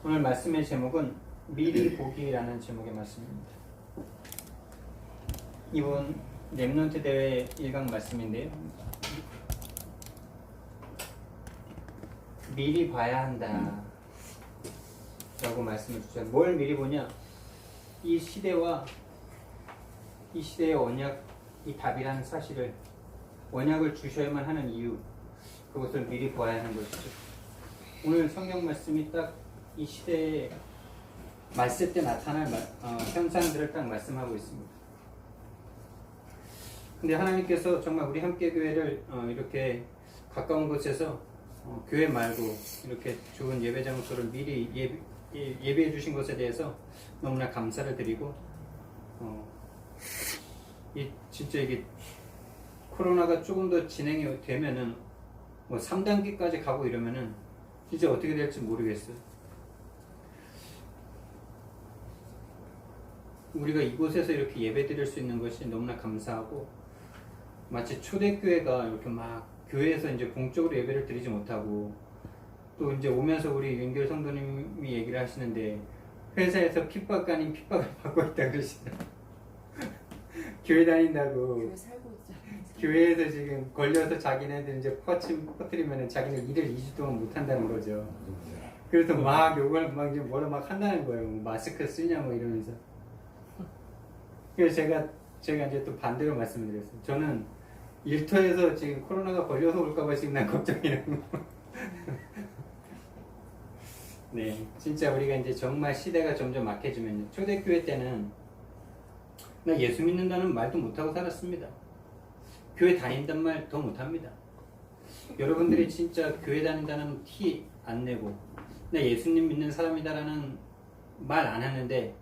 오늘 말씀의 제목은 미리 보기라는 제목의 말씀입니다. 이번 랩넌트 대회 1강 말씀인데요. 미리 봐야 한다 라고 말씀을 주셨어요. 뭘 미리 보냐? 이 시대와 이 시대의 원약이 답이라는 사실을, 원약을 주셔야만 하는 이유, 그것을 미리 보아야 하는 것이죠. 오늘 성경 말씀이 딱 이 시대에 말세 때 나타날 현상들을 딱 말씀하고 있습니다. 근데 하나님께서 정말 우리 함께교회를 이렇게 가까운 곳에서 교회 말고 이렇게 좋은 예배 장소를 미리 예배해 주신 것에 대해서 너무나 감사를 드리고, 진짜 이게 코로나가 조금 더 진행이 되면은 뭐 3단계까지 가고 이러면은 진짜 어떻게 될지 모르겠어요. 우리가 이곳에서 이렇게 예배 드릴 수 있는 것이 너무나 감사하고, 마치 초대교회가 이렇게 막 교회에서 이제 공적으로 예배를 드리지 못하고, 또 이제 오면서 우리 윤결 성도님이 얘기를 하시는데 회사에서 핍박 아닌 핍박을 받고 있다 그러시더라고요. 교회 다닌다고. 교회 살고 있잖아요. 교회에서 지금 걸려서 자기네들 이제 퍼뜨리면은 자기네 일을 2주 동안 못 한다는 거죠. 그래서 막 욕을 막 뭐라 막 한다는 거예요. 마스크 쓰냐 뭐 이러면서. 그래서 제가 이제 또 반대로 말씀드렸어요. 저는 일터에서 지금 코로나가 걸려서 올까봐 지금 난 걱정이라고. 네, 진짜 우리가 이제 정말 시대가 점점 막혀지면요. 초대교회 때는 나 예수 믿는다는 말도 못하고 살았습니다. 교회 다닌다는 말 더 못합니다. 여러분들이 진짜 교회 다닌다는 티 안 내고 나 예수님 믿는 사람이다라는 말 안 하는데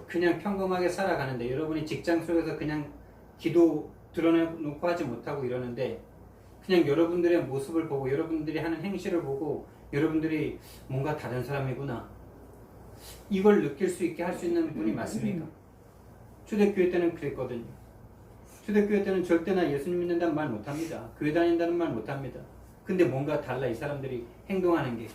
그냥 평범하게 살아가는데, 여러분이 직장 속에서 그냥 기도 드러내놓고 하지 못하고 이러는데, 그냥 여러분들의 모습을 보고 여러분들이 하는 행실을 보고 여러분들이 뭔가 다른 사람이구나, 이걸 느낄 수 있게 할 수 있는 분이 맞습니까? 초대교회 때는 그랬거든요. 초대교회 때는 절대 나 예수님 믿는다는 말 못합니다. 교회 다닌다는 말 못합니다. 근데 뭔가 달라, 이 사람들이 행동하는 게.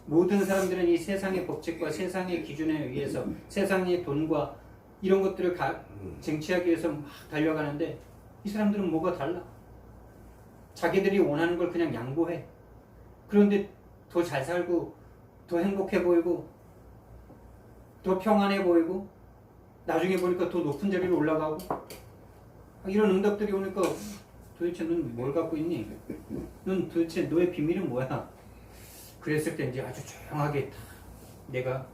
모든 사람들은 이 세상의 법칙과 세상의 기준에 의해서 세상의 돈과 이런 것들을 쟁취하기 위해서 막 달려가는데, 이 사람들은 뭐가 달라? 자기들이 원하는 걸 그냥 양보해. 그런데 더 잘 살고 더 행복해 보이고 더 평안해 보이고 나중에 보니까 더 높은 자리로 올라가고, 이런 응답들이 오니까 도대체 넌 뭘 갖고 있니? 넌 도대체 너의 비밀은 뭐야? 그랬을 때 이제 아주 조용하게 내가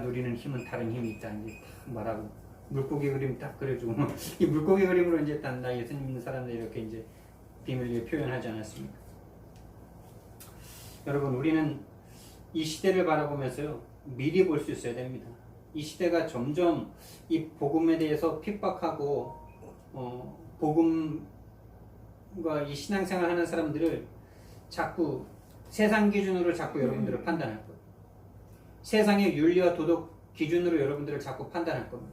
누리는 힘은 다른 힘이 있다 이제 딱 말하고, 물고기 그림 딱 그려주고 이 물고기 그림으로 이제 딱 나 예수님 믿는 사람들 이렇게 이제 비밀을 표현하지 않았습니까? 여러분, 우리는 이 시대를 바라보면서요 미리 볼 수 있어야 됩니다. 이 시대가 점점 이 복음에 대해서 핍박하고 복음과 이 신앙생활 하는 사람들을 자꾸 세상 기준으로 자꾸 여러분들을 판단할 거예요. 세상의 윤리와 도덕 기준으로 여러분들을 자꾸 판단할 겁니다.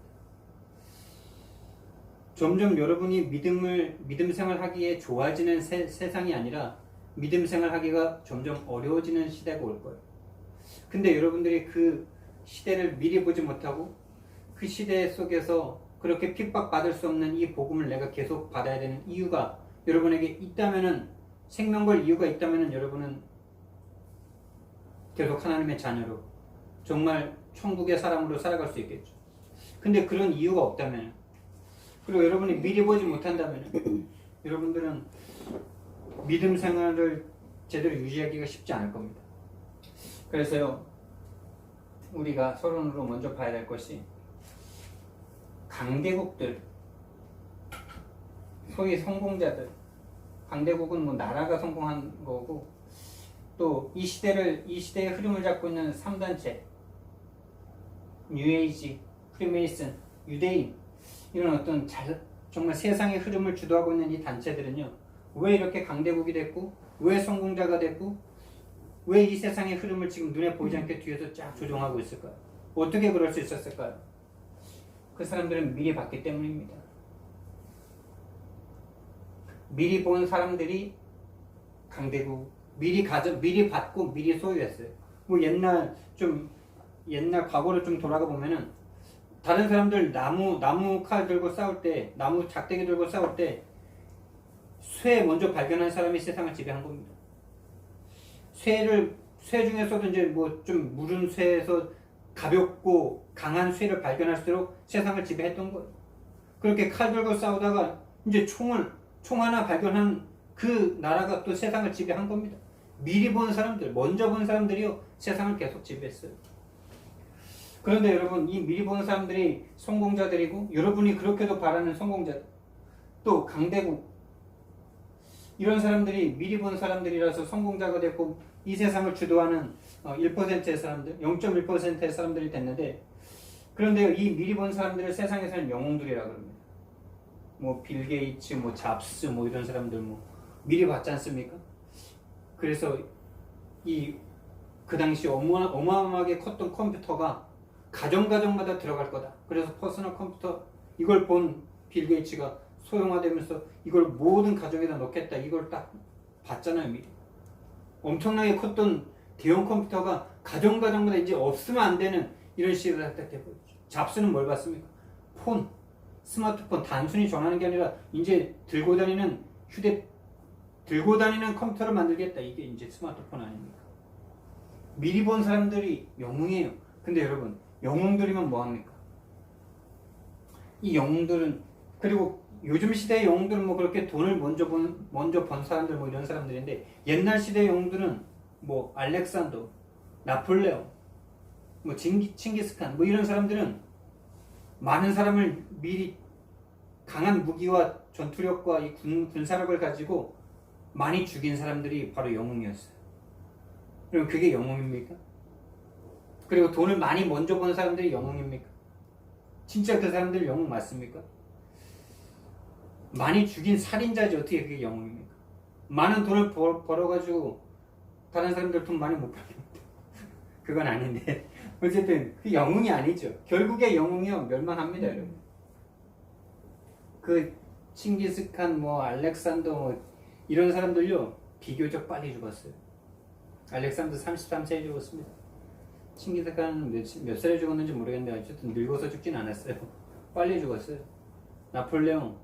점점 여러분이 믿음 생활하기에 좋아지는 세상이 아니라 믿음 생활하기가 점점 어려워지는 시대가 올 거예요. 근데 여러분들이 그 시대를 미리 보지 못하고 그 시대 속에서 그렇게 핍박받을 수 없는 이 복음을 내가 계속 받아야 되는 이유가 여러분에게 있다면은, 생명 걸 이유가 있다면은 여러분은 계속 하나님의 자녀로 정말 천국의 사람으로 살아갈 수 있겠죠. 근데 그런 이유가 없다면, 그리고 여러분이 미리 보지 못한다면 여러분들은 믿음 생활을 제대로 유지하기가 쉽지 않을 겁니다. 그래서요, 우리가 서론으로 먼저 봐야 될 것이 강대국들, 소위 성공자들. 강대국은 뭐 나라가 성공한 거고, 또 이 시대의 흐름을 잡고 있는 3단체, 뉴에이지, 프리메이슨, 유대인, 이런 어떤 정말 세상의 흐름을 주도하고 있는 이 단체들은요, 왜 이렇게 강대국이 됐고, 왜 성공자가 됐고, 왜 이 세상의 흐름을 지금 눈에 보이지 않게 뒤에서 쫙 조종하고 있을까요? 어떻게 그럴 수 있었을까요? 그 사람들은 미리 봤기 때문입니다. 미리 본 사람들이 강대국 미리 받고 미리 소유했어요. 뭐 옛날 과거를 좀 돌아가 보면은 다른 사람들 나무 칼 들고 싸울 때, 나무 작대기 들고 싸울 때 쇠 먼저 발견한 사람이 세상을 지배한 겁니다. 쇠 중에서도 이제 뭐 좀 무른 쇠에서 가볍고 강한 쇠를 발견할수록 세상을 지배했던 거예요. 그렇게 칼 들고 싸우다가 이제 총 하나 발견한 그 나라가 또 세상을 지배한 겁니다. 미리 본 사람들, 먼저 본 사람들이요, 세상을 계속 지배했어요. 그런데 여러분, 이 미리 본 사람들이 성공자들이고, 여러분이 그렇게도 바라는 성공자들, 또 강대국, 이런 사람들이 미리 본 사람들이라서 성공자가 됐고, 이 세상을 주도하는 1%의 사람들, 0.1%의 사람들이 됐는데, 그런데 이 미리 본 사람들을 세상에서는 영웅들이라고 합니다. 뭐 빌 게이츠, 뭐 잡스, 뭐 이런 사람들 뭐 미리 봤지 않습니까? 그래서 그 당시 어마어마하게 컸던 컴퓨터가 가정마다 들어갈 거다. 그래서 퍼스널 컴퓨터 이걸 본 빌 게이츠가 소형화되면서 이걸 모든 가정에다 넣겠다. 이걸 딱 봤잖아요. 미리. 엄청나게 컸던 대형 컴퓨터가 가정마다 이제 없으면 안 되는 이런 시대가 딱 돼버렸죠. 잡스는 뭘 봤습니까? 스마트폰 단순히 전화하는 게 아니라 이제 들고 다니는 컴퓨터를 만들겠다. 이게 이제 스마트폰 아닙니까? 미리 본 사람들이 영웅이에요. 근데 여러분, 영웅들이면 뭐합니까? 이 영웅들은, 그리고 요즘 시대의 영웅들은 뭐 그렇게 돈을 먼저 번 사람들 뭐 이런 사람들인데, 옛날 시대의 영웅들은 뭐 알렉산더, 나폴레옹, 뭐 칭기스칸 뭐 이런 사람들은 많은 사람을 미리 강한 무기와 전투력과 이 군사력을 가지고 많이 죽인 사람들이 바로 영웅이었어요. 그럼 그게 영웅입니까? 그리고 돈을 많이 먼저 번 사람들이 영웅입니까? 진짜 그 사람들 영웅 맞습니까? 많이 죽인 살인자지 어떻게 그게 영웅입니까? 많은 돈을 벌어가지고 다른 사람들 돈 많이 못 벌겠다. 그건 아닌데 어쨌든 그 영웅이 아니죠. 결국에 영웅이요 멸망합니다. 여러분. 그 칭기스칸 뭐 알렉산더 뭐 이런 사람들요 비교적 빨리 죽었어요. 알렉산더 33세에 죽었습니다. 칭기스칸은 몇 살에 죽었는지 모르겠는데 어쨌든 늙어서 죽진 않았어요. 빨리 죽었어요. 나폴레옹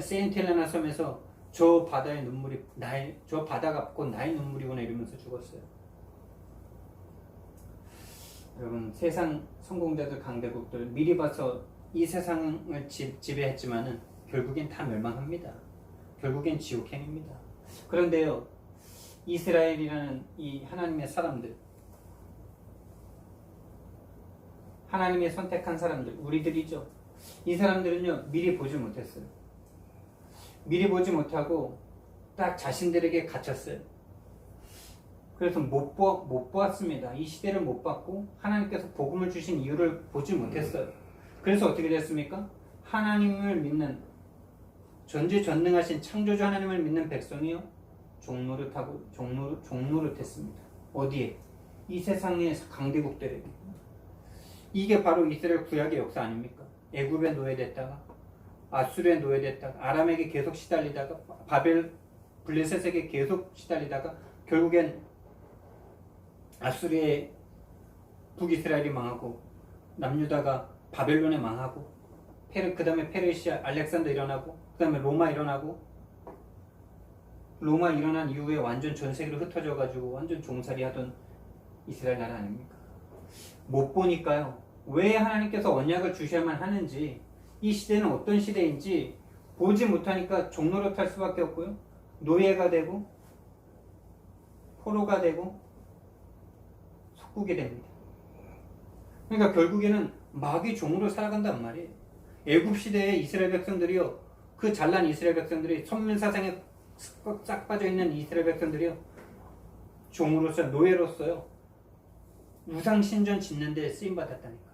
세인트 헬레나 섬에서 저 바다의 눈물이 저 바다가 곧 나의 눈물이구나 이러면서 죽었어요. 여러분, 세상 성공자들, 강대국들 미리 봐서 이 세상을 지배했지만은 결국엔 다 멸망합니다. 결국엔 지옥행입니다. 그런데요, 이스라엘이라는 이 하나님의 사람들, 하나님의 선택한 사람들, 우리들이죠. 이 사람들은요 미리 보지 못했어요. 미리 보지 못하고 딱 자신들에게 갇혔어요. 그래서 못 보았습니다. 이 시대를 못 봤고 하나님께서 복음을 주신 이유를 보지 못했어요. 그래서 어떻게 됐습니까? 하나님을 믿는 전지전능하신 창조주 하나님을 믿는 백성이요 종노릇했습니다. 어디에? 이 세상의 강대국들에게. 이게 바로 이스라엘 구약의 역사 아닙니까? 애굽에 노예됐다가 아수르에 노예됐다가 아람에게 계속 시달리다가 블레셋에게 계속 시달리다가 결국엔 아수르의 북이스라엘이 망하고 남유다가 바벨론에 망하고 그 다음에 페르시아 알렉산더 일어나고 그 다음에 로마 일어나고 로마 일어난 이후에 완전 전 세계로 흩어져 가지고 완전 종살이 하던 이스라엘 나라 아닙니까? 못 보니까요. 왜 하나님께서 언약을 주셔야만 하는지, 이 시대는 어떤 시대인지 보지 못하니까 종노릇할 수밖에 없고요. 노예가 되고 포로가 되고 속국이 됩니다. 그러니까 결국에는 마귀 종으로 살아간단 말이에요. 애굽 시대의 이스라엘 백성들이요, 그 잘난 이스라엘 백성들이 선민사상에 싹 빠져있는 이스라엘 백성들이요, 종으로서 노예로서요 우상 신전 짓는데 쓰임받았다니까요.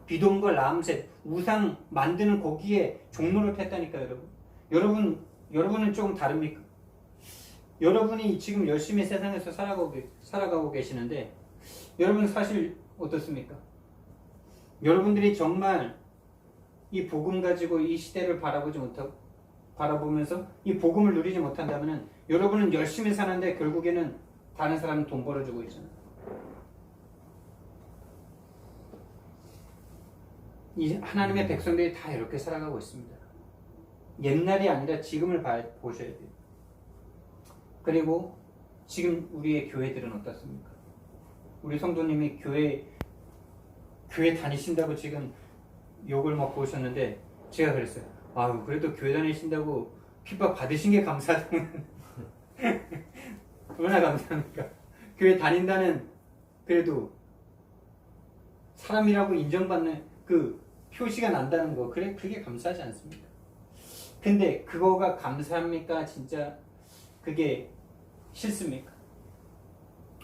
비돔과 라암셋 우상 만드는 거기에 종로를 했다니까요. 여러분은 조금 다릅니까? 여러분이 지금 열심히 세상에서 살아가고 계시는데 여러분 사실 어떻습니까? 여러분들이 정말 이 복음 가지고 이 시대를 바라보면서 이 복음을 누리지 못한다면 여러분은 열심히 사는데 결국에는 다른 사람은 돈 벌어주고 있잖아요. 이 하나님의 백성들이 다 이렇게 살아가고 있습니다. 옛날이 아니라 지금을 보셔야 돼요. 그리고 지금 우리의 교회들은 어떻습니까? 우리 성도님이 교회 다니신다고 지금 욕을 먹고 오셨는데 제가 그랬어요. 아유, 그래도 교회 다니신다고 핍박 받으신 게 감사하다고. 얼마나 감사합니까? 교회 다닌다는 그래도 사람이라고 인정받는 그 표시가 난다는 거, 그래, 그게 감사하지 않습니까? 근데 그거가 감사합니까? 진짜 그게 싫습니까?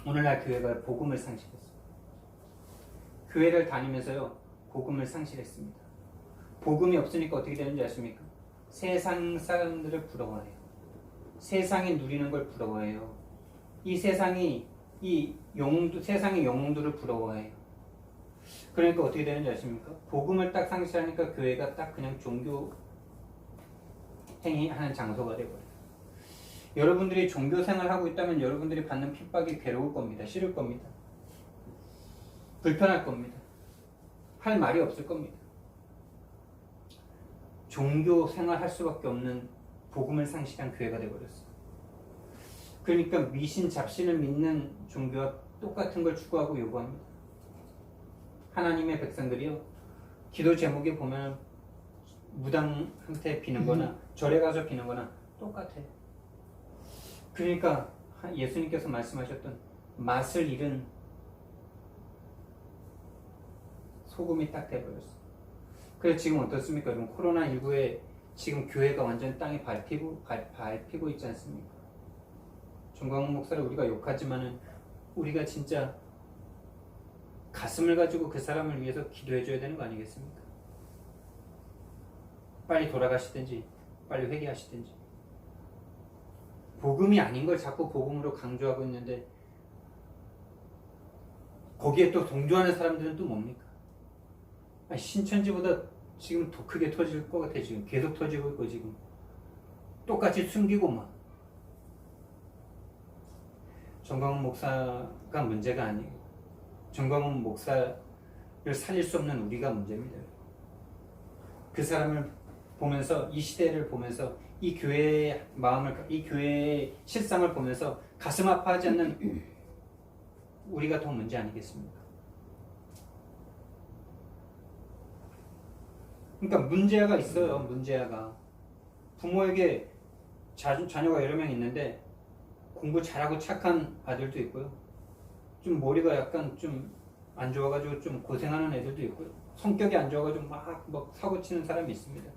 오늘날 교회가 복음을 상실했어요. 교회를 다니면서요, 복음을 상실했습니다. 복음이 없으니까 어떻게 되는지 아십니까? 세상 사람들을 부러워해요. 세상이 누리는 걸 부러워해요. 이 세상이 세상의 영웅들을 부러워해요. 그러니까 어떻게 되는지 아십니까? 복음을 딱 상실하니까 교회가 딱 그냥 종교 행위하는 장소가 되버려요. 여러분들이 종교 생활하고 있다면 여러분들이 받는 핍박이 괴로울 겁니다. 싫을 겁니다. 불편할 겁니다. 할 말이 없을 겁니다. 종교 생활할 수밖에 없는 복음을 상실한 교회가 되버렸어요. 그러니까 미신, 잡신을 믿는 종교와 똑같은 걸 추구하고 요구합니다. 하나님의 백성들이요, 기도 제목에 보면 무당한테 비는 거나 절에 가서 비는 거나 똑같아요. 그러니까 예수님께서 말씀하셨던 맛을 잃은 소금이 딱 돼버렸어요. 그래서 지금 어떻습니까? 여러분, 코로나19에 지금 교회가 완전 땅에 밟히고 있지 않습니까? 정광훈 목사를 우리가 욕하지만은 우리가 진짜 가슴을 가지고 그 사람을 위해서 기도해줘야 되는 거 아니겠습니까? 빨리 돌아가시든지 빨리 회개하시든지. 복음이 아닌 걸 자꾸 복음으로 강조하고 있는데 거기에 또 동조하는 사람들은 또 뭡니까? 신천지보다 지금 더 크게 터질 것 같아. 지금 계속 터지고 있고 지금 똑같이 숨기고 막. 정광훈 목사가 문제가 아니에요. 정광훈 목사를 살릴 수 없는 우리가 문제입니다. 그 사람을 보면서, 이 시대를 보면서, 이 교회의 마음을, 이 교회의 실상을 보면서 가슴 아파하지 않는 우리가 더 문제 아니겠습니까? 그러니까 문제아가 있어요. 문제아가 부모에게 자녀가 여러 명 있는데 공부 잘하고 착한 아들도 있고요. 좀 머리가 약간 좀 안 좋아가지고 좀 고생하는 애들도 있고요. 성격이 안 좋아가지고 막 사고 치는 사람이 있습니다.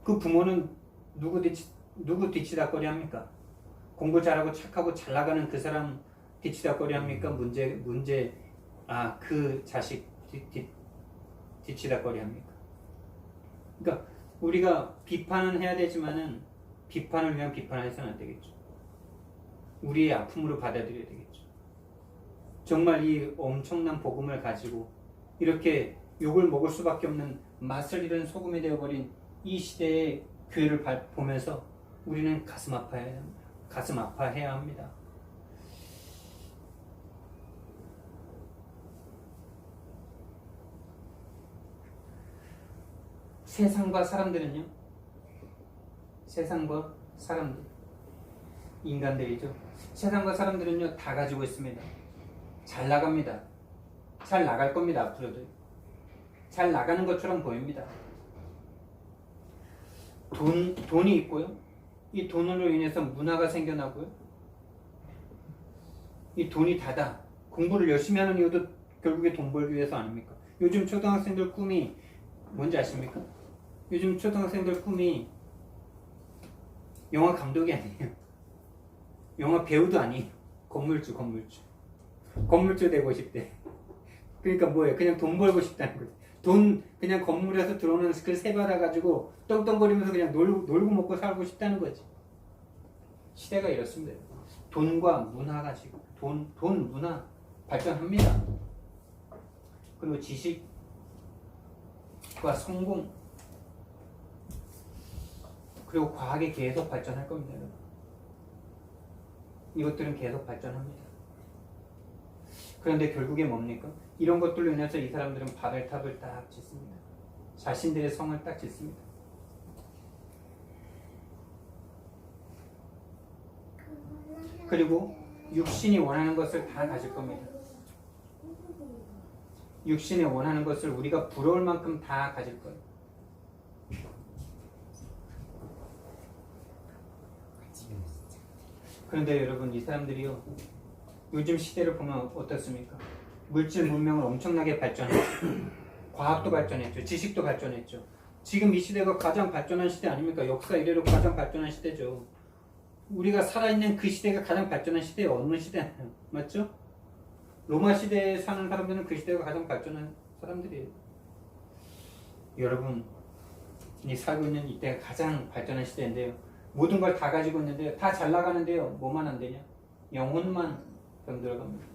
그 부모는 누구 뒤치다꺼리 합니까? 공부 잘하고 착하고 잘 나가는 그 사람 뒤치다꺼리 합니까? 그 자식 뒤치다꺼리 합니까? 그러니까 우리가 비판은 해야 되지만은 비판을 위한 비판을 해서는 안 되겠죠. 우리의 아픔으로 받아들여야 되겠죠. 정말 이 엄청난 복음을 가지고 이렇게 욕을 먹을 수밖에 없는 맛을 잃은 소금이 되어버린 이 시대의 교회를 보면서 우리는 가슴 아파해야 합니다. 세상과 사람들은요, 세상과 사람들, 인간들이죠. 세상과 사람들은요, 다 가지고 있습니다. 잘 나갑니다. 잘 나갈 겁니다. 앞으로도 잘 나가는 것처럼 보입니다. 돈이 있고요. 이 돈으로 인해서 문화가 생겨나고요. 이 돈이 다다. 공부를 열심히 하는 이유도 결국에 돈 벌기 위해서 아닙니까? 요즘 초등학생들 꿈이 뭔지 아십니까? 요즘 초등학생들 꿈이 영화 감독이 아니에요. 영화 배우도 아니에요. 건물주 되고 싶대. 그러니까 뭐예요? 그냥 돈 벌고 싶다는 거지. 돈 그냥 건물에서 들어오는 그 세 받아가지고 떵떵거리면서 그냥 놀고 먹고 살고 싶다는 거지. 시대가 이렇습니다. 돈과 문화 가지고 돈 문화 발전합니다. 그리고 지식과 성공 그리고 과학이 계속 발전할 겁니다. 이것들은 계속 발전합니다. 그런데 결국에 뭡니까? 이런 것들로 인해서 이 사람들은 바벨탑을 딱 짓습니다. 자신들의 성을 딱 짓습니다. 그리고 육신이 원하는 것을 다 가질 겁니다. 육신이 원하는 것을 우리가 부러울 만큼 다 가질 거예요. 그런데 여러분, 이 사람들이요, 요즘 시대를 보면 어떻습니까? 물질 문명을 엄청나게 발전했죠. 과학도 발전했죠. 지식도 발전했죠. 지금 이 시대가 가장 발전한 시대 아닙니까? 역사 이래로 가장 발전한 시대죠. 우리가 살아있는 그 시대가 가장 발전한 시대예요. 어느 시대예요? 맞죠? 로마 시대에 사는 사람들은 그 시대가 가장 발전한 사람들이에요. 여러분, 이 살고 있는 이때가 가장 발전한 시대인데요. 모든 걸 다 가지고 있는데요. 다 잘 나가는데요. 뭐만 안 되냐? 영혼만 병들어갑니다.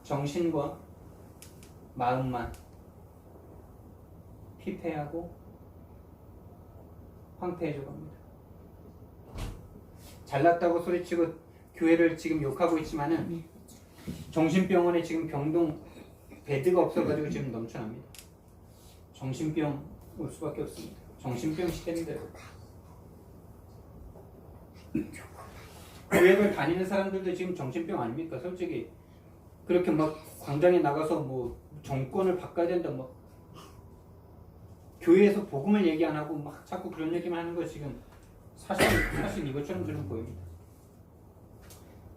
정신과 마음만 피폐하고 황폐해져 갑니다. 잘났다고 소리치고 교회를 지금 욕하고 있지만은 정신병원에 지금 병동 베드가 없어가지고 지금 넘쳐납니다. 정신병 올 수밖에 없습니다. 정신병 시대입니다. 교회를 다니는 사람들도 지금 정신병 아닙니까? 솔직히 그렇게 막 광장에 나가서 뭐 정권을 바꿔야 된다 뭐 교회에서 복음을 얘기 안 하고 막 자꾸 그런 얘기만 하는 거 지금 사실 이것처럼 저는 보입니다.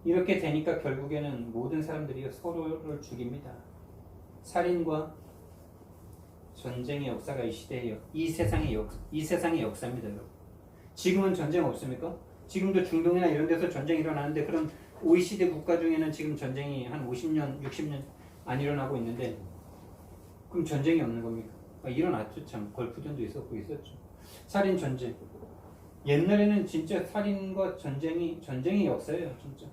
이렇게 되니까 결국에는 모든 사람들이 서로를 죽입니다. 살인과 전쟁의 역사가 이 시대의 이 세상의 역사입니다, 여러분. 지금은 전쟁 없습니까? 지금도 중동이나 이런 데서 전쟁이 일어나는데 그럼 OECD 국가 중에는 지금 전쟁이 한 50년, 60년 안 일어나고 있는데 그럼 전쟁이 없는 겁니까? 일어났죠, 참. 걸프전도 있었죠. 살인 전쟁. 옛날에는 진짜 살인과 전쟁이 역사예요, 진짜.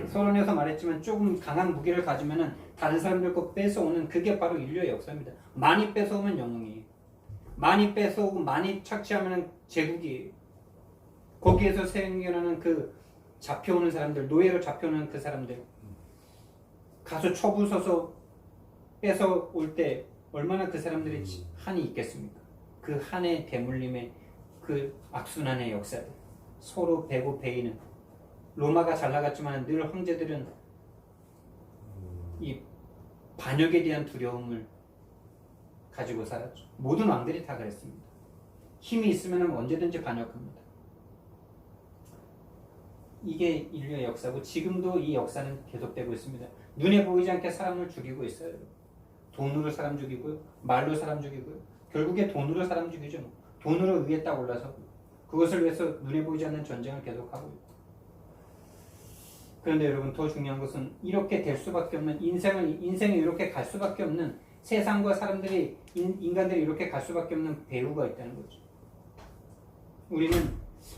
서론에서 말했지만 조금 강한 무기를 가지면은 다른 사람들 거 뺏어오는 그게 바로 인류의 역사입니다. 많이 뺏어오면 영웅이에요. 많이 뺏어오고 많이 착취하면은 제국이에요. 거기에서 생겨나는 그 잡혀오는 사람들, 노예로 잡혀오는 그 사람들, 가서 초부 서서 뺏어올 때 얼마나 그 사람들이 한이 있겠습니까? 그 한의 대물림의 그 악순환의 역사들, 서로 베고 베이는. 로마가 잘 나갔지만 늘 황제들은 이 반역에 대한 두려움을 가지고 살았죠. 모든 왕들이 다 그랬습니다. 힘이 있으면 언제든지 반역합니다. 이게 인류의 역사고 지금도 이 역사는 계속되고 있습니다. 눈에 보이지 않게 사람을 죽이고 있어요. 돈으로 사람 죽이고요. 말로 사람 죽이고요. 결국에 돈으로 사람 죽이죠. 돈으로 위에 딱 올라서 그것을 위해서 눈에 보이지 않는 전쟁을 계속하고 있고. 그런데 여러분, 더 중요한 것은 이렇게 될 수밖에 없는 인생을 이렇게 갈 수밖에 없는 세상과 사람들이 인간들이 이렇게 갈 수밖에 없는 배후가 있다는 거죠. 우리는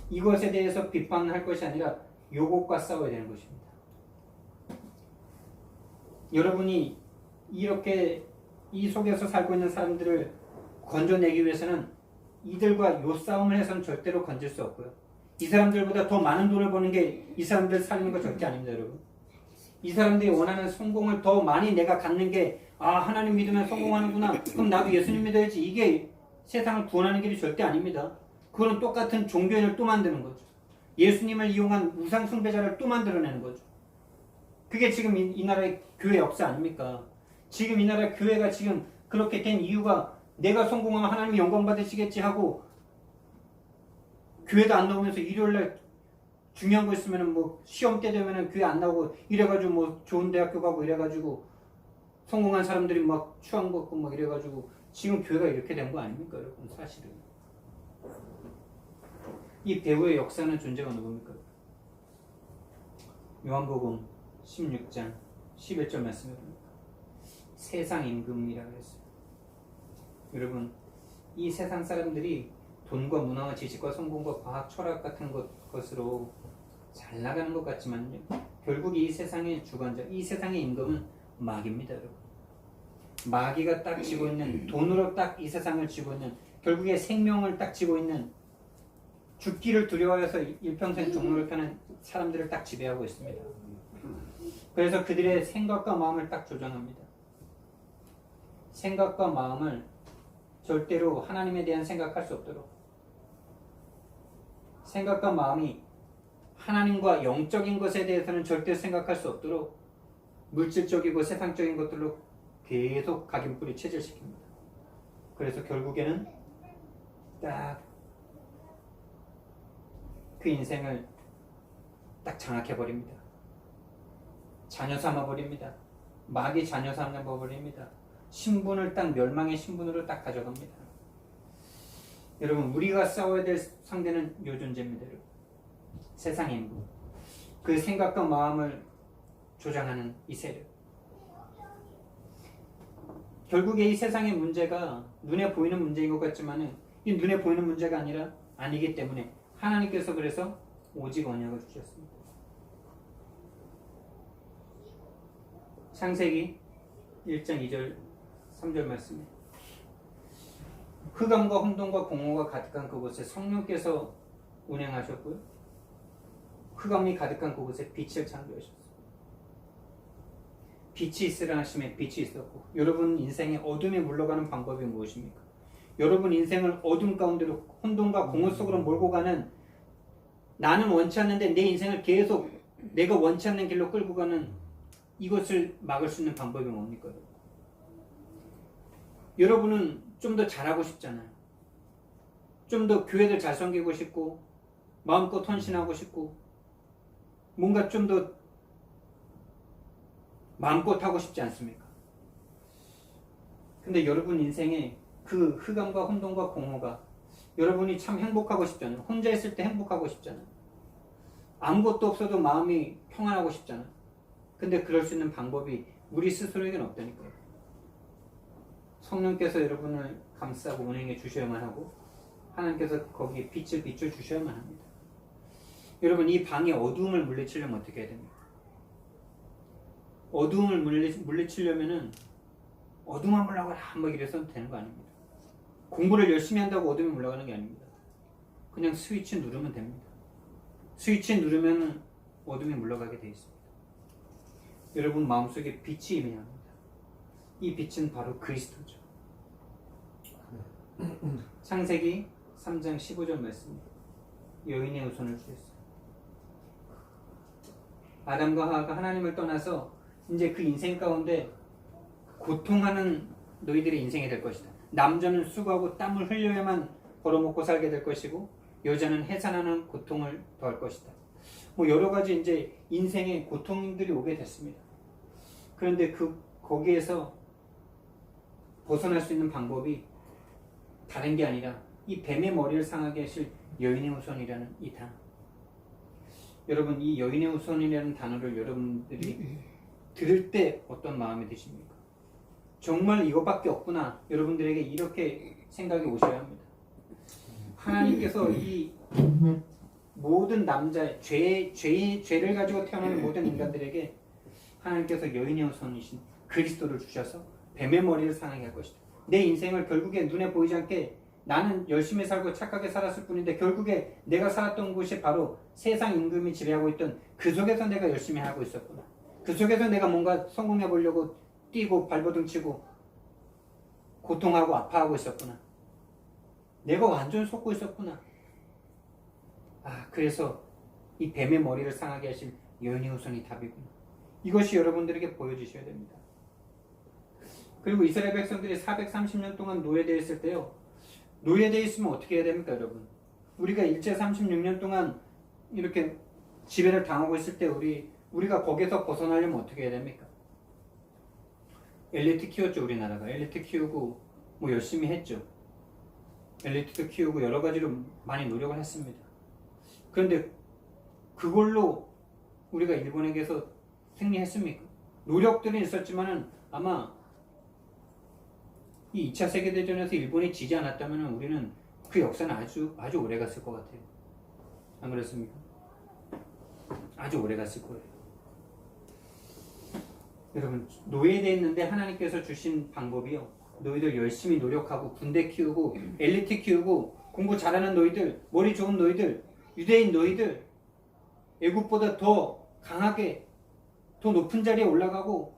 이것에 대해서 비판할 것이 아니라 요것과 싸워야 되는 것입니다. 여러분이 이렇게 이 속에서 살고 있는 사람들을 건져내기 위해서는 이들과 요 싸움을 해서는 절대로 건질 수 없고요. 이 사람들보다 더 많은 돈을 버는 게 이 사람들 살리는 거 절대 아닙니다, 여러분. 이 사람들이 원하는 성공을 더 많이 내가 갖는 게 하나님 믿으면 성공하는구나. 그럼 나도 예수님 믿어야지. 이게 세상을 구원하는 길이 절대 아닙니다. 그거는 똑같은 종교인을 또 만드는 거죠. 예수님을 이용한 우상 숭배자를 또 만들어내는 거죠. 그게 지금 이 나라의 교회 역사 아닙니까? 지금 이 나라 교회가 지금 그렇게 된 이유가 내가 성공하면 하나님이 영광 받으시겠지 하고 교회도 안 나오면서 일요일날 중요한 거 있으면은 뭐 시험 때 되면은 교회 안 나오고 이래가지고 뭐 좋은 대학교 가고 이래가지고 성공한 사람들이 막 추앙 받고 막 이래가지고 지금 교회가 이렇게 된 거 아닙니까, 여러분? 사실은 이 배후의 역사는 존재가 누굽니까? 요한복음 16장 11절 말씀에 보니까 세상 임금이라고 했어요. 여러분, 이 세상 사람들이 돈과 문화와 지식과 성공과 과학, 철학 같은 것으로 잘 나가는 것 같지만요, 결국 이 세상의 주관자, 이 세상의 임금은 마귀입니다, 여러분. 마귀가 딱 쥐고 있는, 돈으로 딱 이 세상을 쥐고 있는, 결국에 생명을 딱 쥐고 있는 죽기를 두려워해서 일평생 종로를 펴는 사람들을 딱 지배하고 있습니다. 그래서 그들의 생각과 마음을 딱 조정합니다. 생각과 마음을 절대로 하나님에 대한 생각할 수 없도록, 생각과 마음이 하나님과 영적인 것에 대해서는 절대 생각할 수 없도록 물질적이고 세상적인 것들로 계속 각인뿌리 체질시킵니다. 그래서 결국에는 딱 그 인생을 딱 장악해버립니다. 자녀 삼아버립니다. 마귀 자녀 삼아버립니다. 신분을 딱 멸망의 신분으로 딱 가져갑니다. 여러분, 우리가 싸워야 될 상대는 요 존재입니다. 여러분. 세상의 인부, 그 생각과 마음을 조장하는 이 세력. 결국에 이 세상의 문제가 눈에 보이는 문제인 것 같지만 이 눈에 보이는 문제가 아니기 때문에 하나님께서 그래서 오직 언약을 주셨습니다. 창세기 1장 2절 3절 말씀에 흑암과 혼돈과 공허가 가득한 그곳에 성령께서 운행하셨고요. 흑암이 가득한 그곳에 빛을 창조하셨어요. 빛이 있으라 하심에 빛이 있었고, 여러분 인생의 어둠에 물러가는 방법이 무엇입니까? 여러분 인생을 어둠 가운데로 혼돈과 공허 속으로 몰고 가는, 나는 원치 않는데 내 인생을 계속 내가 원치 않는 길로 끌고 가는 이것을 막을 수 있는 방법이 뭡니까? 여러분은 좀 더 잘하고 싶잖아요. 좀 더 교회를 잘 섬기고 싶고 마음껏 헌신하고 싶고 뭔가 좀 더 마음껏 하고 싶지 않습니까? 근데 여러분 인생에 그 흑암과 혼돈과 공허가, 여러분이 참 행복하고 싶잖아요. 혼자 있을 때 행복하고 싶잖아요. 아무것도 없어도 마음이 평안하고 싶잖아요. 근데 그럴 수 있는 방법이 우리 스스로에게는 없다니까요. 성령께서 여러분을 감싸고 운행해 주셔야만 하고 하나님께서 거기에 빛을 비춰 주셔야만 합니다. 여러분, 이 방에 어두움을 물리치려면 어떻게 해야 됩니까? 어두움을 물리치려면은 어둠만 물러가라 뭐 이래서 되는 거 아닙니다. 공부를 열심히 한다고 어둠이 물러가는 게 아닙니다. 그냥 스위치 누르면 됩니다. 스위치 누르면 어둠이 물러가게 되어 있습니다. 여러분 마음속에 빛이 임해합니다. 이 빛은 바로 그리스도죠. 창세기 3장 15절 말씀, 여인의 후손을 주셨어요. 아담과 하와가 하나님을 떠나서 이제 그 인생 가운데 고통하는 너희들의 인생이 될 것이다. 남자는 수고하고 땀을 흘려야만 벌어먹고 살게 될 것이고 여자는 해산하는 고통을 더할 것이다. 뭐 여러 가지 이제 인생의 고통들이 오게 됐습니다. 그런데 거기에서 벗어날 수 있는 방법이 다른 게 아니라 이 뱀의 머리를 상하게 하실 여인의 후손이라는 이 단어. 여러분, 이 여인의 후손이라는 단어를 여러분들이 들을 때 어떤 마음이 드십니까? 정말 이것밖에 없구나. 여러분들에게 이렇게 생각이 오셔야 합니다. 하나님께서 이 모든 남자의 죄를 가지고 태어나는 모든 인간들에게 하나님께서 여인의 후손이신 그리스도를 주셔서 뱀의 머리를 상하게 할 것이다. 내 인생을 결국에 눈에 보이지 않게 나는 열심히 살고 착하게 살았을 뿐인데 결국에 내가 살았던 곳이 바로 세상 임금이 지배하고 있던 그 속에서 내가 열심히 하고 있었구나. 그 속에서 내가 뭔가 성공해 보려고 뛰고 발버둥 치고 고통하고 아파하고 있었구나. 내가 완전 속고 있었구나. 그래서 이 뱀의 머리를 상하게 하신 여인의 후손이 답이구나. 이것이 여러분들에게 보여주셔야 됩니다. 그리고 이스라엘 백성들이 430년 동안 노예되어 있을 때요. 노예되어 있으면 어떻게 해야 됩니까, 여러분? 우리가 일제 36년 동안 이렇게 지배를 당하고 있을 때 우리가 거기서 벗어나려면 어떻게 해야 됩니까? 엘리트 키웠죠, 우리나라가. 엘리트 키우고 뭐 열심히 했죠. 엘리트도 키우고 여러 가지로 많이 노력을 했습니다. 그런데 그걸로 우리가 일본에게서 승리했습니까? 노력들은 있었지만은 아마 이 2차 세계대전에서 일본이 지지 않았다면 우리는 그 역사는 아주 오래 갔을 것 같아요. 안 그렇습니까? 아주 오래 갔을 거예요. 여러분, 노예되어 있는데 하나님께서 주신 방법이요. 너희들 열심히 노력하고 군대 키우고 엘리트 키우고 공부 잘하는 너희들, 머리 좋은 너희들, 유대인 너희들, 애굽보다 더 강하게 더 높은 자리에 올라가고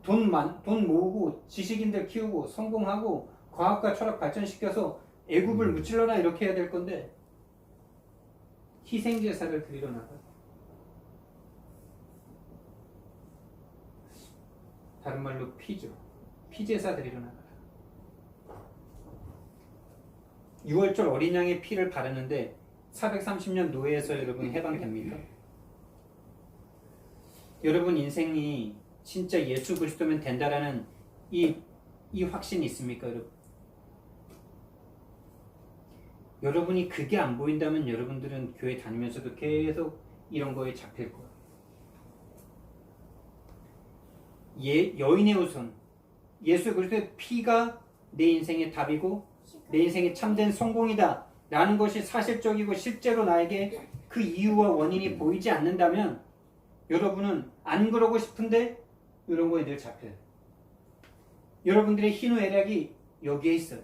돈 모으고 지식인들 키우고 성공하고 과학과 철학 발전시켜서 애굽을 무찔러라 이렇게 해야 될 건데 희생제사를 드리러 나가. 다른 말로 피죠. 피제사 드리러 나가라. 6월절 어린 양의 피를 바르는데 430년 노예에서 여러분 해방됩니까? 여러분 인생이 진짜 예수 그리스도면 된다라는 이 확신이 있습니까, 여러분? 여러분이 그게 안 보인다면 여러분들은 교회 다니면서도 계속 이런 거에 잡힐 거예요. 여인의 후손, 예수 그리스도의 피가 내 인생의 답이고 내 인생의 참된 성공이다 라는 것이 사실적이고 실제로 나에게 그 이유와 원인이 보이지 않는다면 여러분은 안 그러고 싶은데 이런 거에 늘 잡혀요. 여러분들의 희노애락이 여기에 있어요.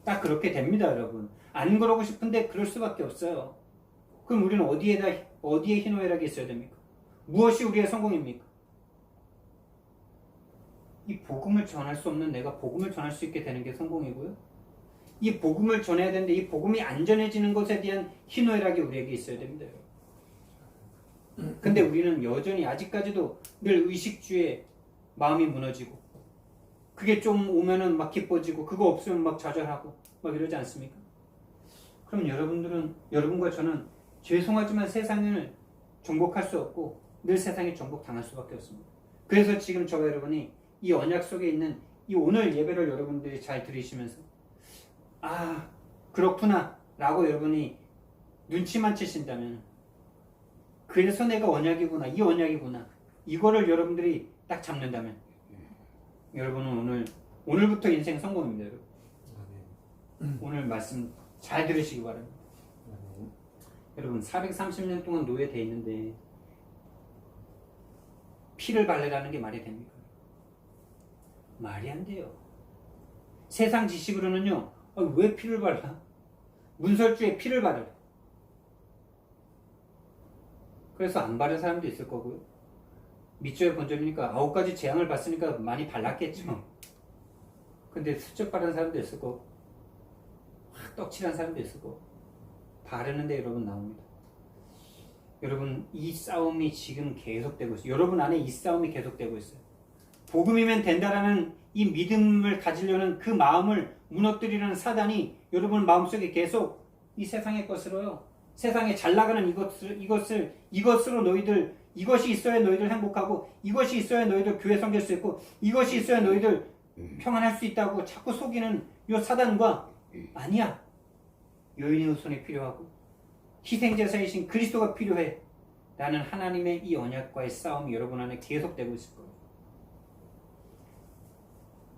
딱 그렇게 됩니다, 여러분. 안 그러고 싶은데 그럴 수밖에 없어요. 그럼 우리는 어디에 희노애락이 있어야 됩니까? 무엇이 우리의 성공입니까? 이 복음을 전할 수 없는 내가 복음을 전할 수 있게 되는 게 성공이고요. 이 복음을 전해야 되는데 이 복음이 안전해지는 것에 대한 희노애락이 우리에게 있어야 됩니다, 여러분. 근데 우리는 여전히 아직까지도 늘 의식주에 마음이 무너지고 그게 좀 오면은 막 기뻐지고 그거 없으면 막 좌절하고 막 이러지 않습니까? 그럼 여러분과 저는 죄송하지만 세상을 정복할 수 없고 늘 세상에 정복당할 수밖에 없습니다. 그래서 지금 저와 여러분이 이 언약 속에 있는 이 오늘 예배를 여러분들이 잘 들으시면서 아 그렇구나 라고 여러분이 눈치만 채신다면 그래서 내가 언약이구나 이 언약이구나 이거를 여러분들이 딱 잡는다면 여러분은 오늘부터 인생 성공입니다. 여러분. 오늘 말씀 잘 들으시기 바랍니다. 여러분 430년 동안 노예되어 있는데 피를 발라라는 게 말이 됩니까? 말이 안 돼요. 세상 지식으로는요 왜 피를 발라? 문설주에 피를 바르래. 그래서 안 바른 사람도 있을 거고요. 밑줄에 본전이니까 9가지 재앙을 봤으니까 많이 발랐겠죠. 근데 슬쩍 바른 사람도 있을 거고 떡칠한 사람도 있을 거고 바르는데 여러분 나옵니다. 여러분 이 싸움이 지금 계속되고 있어요. 여러분 안에 이 싸움이 계속되고 있어요. 복음이면 된다라는 이 믿음을 가지려는 그 마음을 무너뜨리려는 사단이 여러분 마음속에 계속 이 세상의 것으로요. 세상에 잘 나가는 이것으로 너희들 이것이 있어야 너희들 행복하고 이것이 있어야 너희들 교회 섬길 수 있고 이것이 있어야 너희들 평안할 수 있다고 자꾸 속이는 이 사단과 아니야. 여인의 후손이 필요하고 희생제사이신 그리스도가 필요해 라는 하나님의 이 언약과의 싸움이 여러분 안에 계속되고 있을 거예요.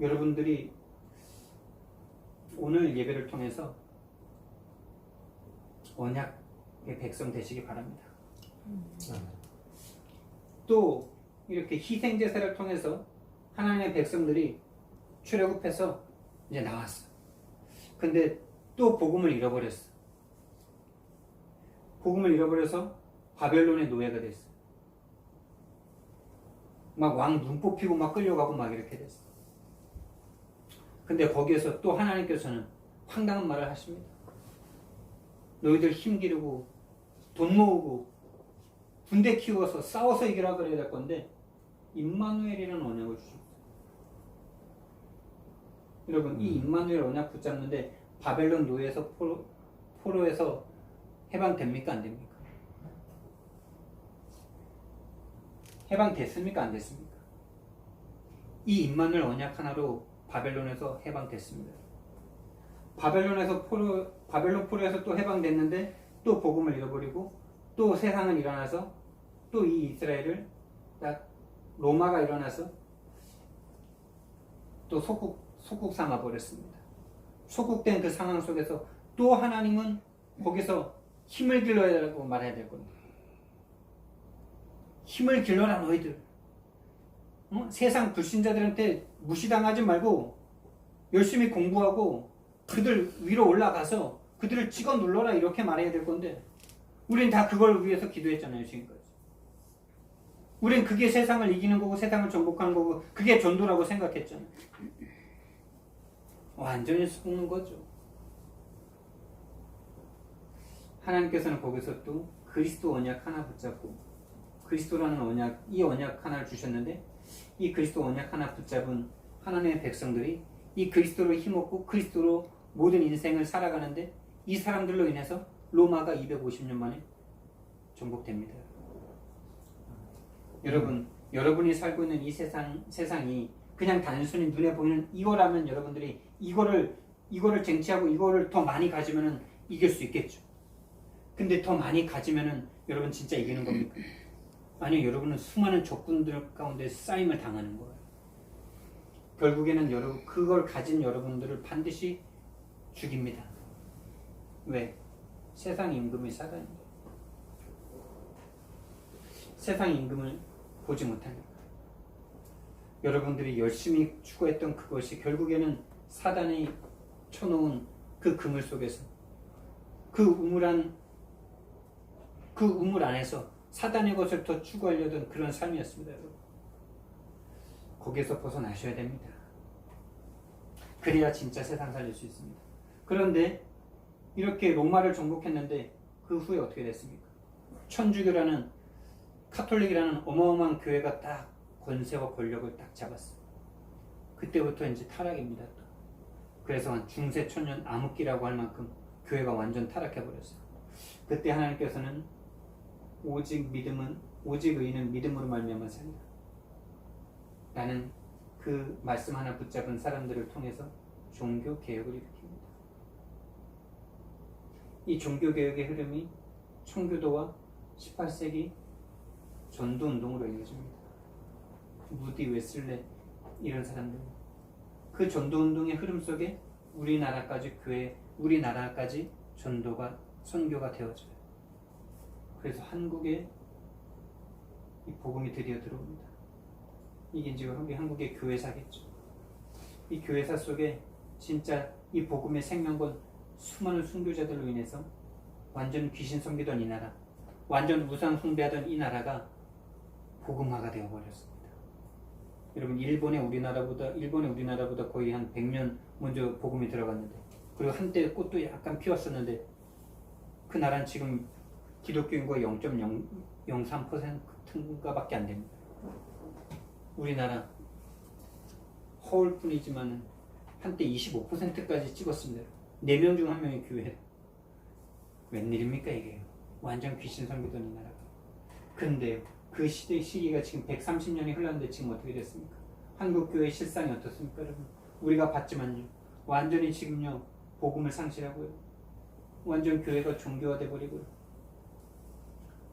여러분들이 오늘 예배를 통해서 언약의 백성 되시기 바랍니다. 또 이렇게 희생제사를 통해서 하나님의 백성들이 출애굽해서 이제 나왔어. 근데 또 복음을 잃어버렸어. 복음을 잃어버려서 바벨론의 노예가 됐어. 막 왕 눈 뽑히고 막 끌려가고 막 이렇게 됐어. 근데 거기에서 또 하나님께서는 황당한 말을 하십니다. 너희들 힘 기르고 돈 모으고 군대 키워서 싸워서 이기라 그래야 될 건데 임마누엘이라는 언약을 주셨어요. 여러분 이 임마누엘 언약 붙잡는데 바벨론 노예에서 포로에서 해방됩니까 안 됩니까? 해방됐습니까 안 됐습니까? 이 임마누엘 언약 하나로 바벨론에서 해방됐습니다. 바벨론 포로에서 또 해방됐는데 또 복음을 잃어버리고 또 세상은 일어나서 또 이 이스라엘을 딱 로마가 일어나서 또 소국 삼아 버렸습니다. 소국된 그 상황 속에서 또 하나님은 거기서 힘을 길러야 되고 말해야 될 겁니다. 힘을 길러라 너희들. 세상 불신자들한테 무시당하지 말고 열심히 공부하고 그들 위로 올라가서 그들을 찍어 눌러라 이렇게 말해야 될 건데 우린 다 그걸 위해서 기도했잖아요. 지금까지. 우린 그게 세상을 이기는 거고 세상을 정복하는 거고 그게 전도라고 생각했잖아요. 완전히 속는 거죠. 하나님께서는 거기서 또 그리스도 언약 하나 붙잡고 그리스도라는 언약, 이 언약 하나를 주셨는데 이 그리스도 언약 하나 붙잡은 하나님의 백성들이 이 그리스도로 힘없고 그리스도로 모든 인생을 살아가는데 이 사람들로 인해서 로마가 250년 만에 정복됩니다. 여러분, 여러분이 살고 있는 이 세상이 그냥 단순히 눈에 보이는 이거라면 여러분들이 이거를 쟁취하고 이거를 더 많이 가지면은 이길 수 있겠죠. 근데 더 많이 가지면은 여러분 진짜 이기는 겁니까? 아니요, 여러분은 수많은 적군들 가운데 쌓임을 당하는 거예요. 결국에는 여러분 그걸 가진 여러분들을 반드시 죽입니다. 왜? 세상 임금의 사단이에요. 세상 임금을 보지 못하니까. 여러분들이 열심히 추구했던 그것이 결국에는 사단이 쳐놓은 그 그물 속에서 그 우물 안에서 사단의 것을 더 추구하려던 그런 삶이었습니다. 여러분. 거기에서 벗어나셔야 됩니다. 그래야 진짜 세상 살릴 수 있습니다. 그런데 이렇게 로마를 정복했는데 그 후에 어떻게 됐습니까? 천주교라는 카톨릭이라는 어마어마한 교회가 딱 권세와 권력을 딱 잡았어요. 그때부터 이제 타락입니다. 그래서 중세 천년 암흑기라고 할 만큼 교회가 완전 타락해버렸어요. 그때 하나님께서는 오직 의인은 믿음으로 말미암아 산다 라는 그 말씀 하나 붙잡은 사람들을 통해서 종교 개혁을 일으킵니다. 이 종교 개혁의 흐름이 청교도와 18세기 전도 운동으로 이어집니다. 무디 웨슬레 이런 사람들, 그 전도 운동의 흐름 속에 우리나라까지 전도가 선교가 되어져요. 그래서 한국에 이 복음이 드디어 들어옵니다. 이게 이제 우리 한국의 교회사겠죠. 이 교회사 속에 진짜 이 복음의 생명권 수많은 순교자들로 인해서 완전 귀신 섬기던 이 나라, 완전 우상 숭배하던 이 나라가 복음화가 되어버렸습니다. 여러분, 일본에 우리나라보다 거의 한 100년 먼저 복음이 들어갔는데, 그리고 한때 꽃도 약간 피웠었는데 그 나라는 지금 기독교 인구가 0.003%인가 밖에 안 됩니다. 우리나라 허울 뿐이지만 한때 25%까지 찍었습니다. 4명 중 1명이 교회. 웬일입니까 이게? 완전 귀신 섬기던 이 나라가. 근데 그 시기가 지금 130년이 흘렀는데 지금 어떻게 됐습니까? 한국교회 실상이 어떻습니까 여러분? 우리가 봤지만요, 완전히 지금요 복음을 상실하고요, 완전 교회가 종교화돼 버리고요,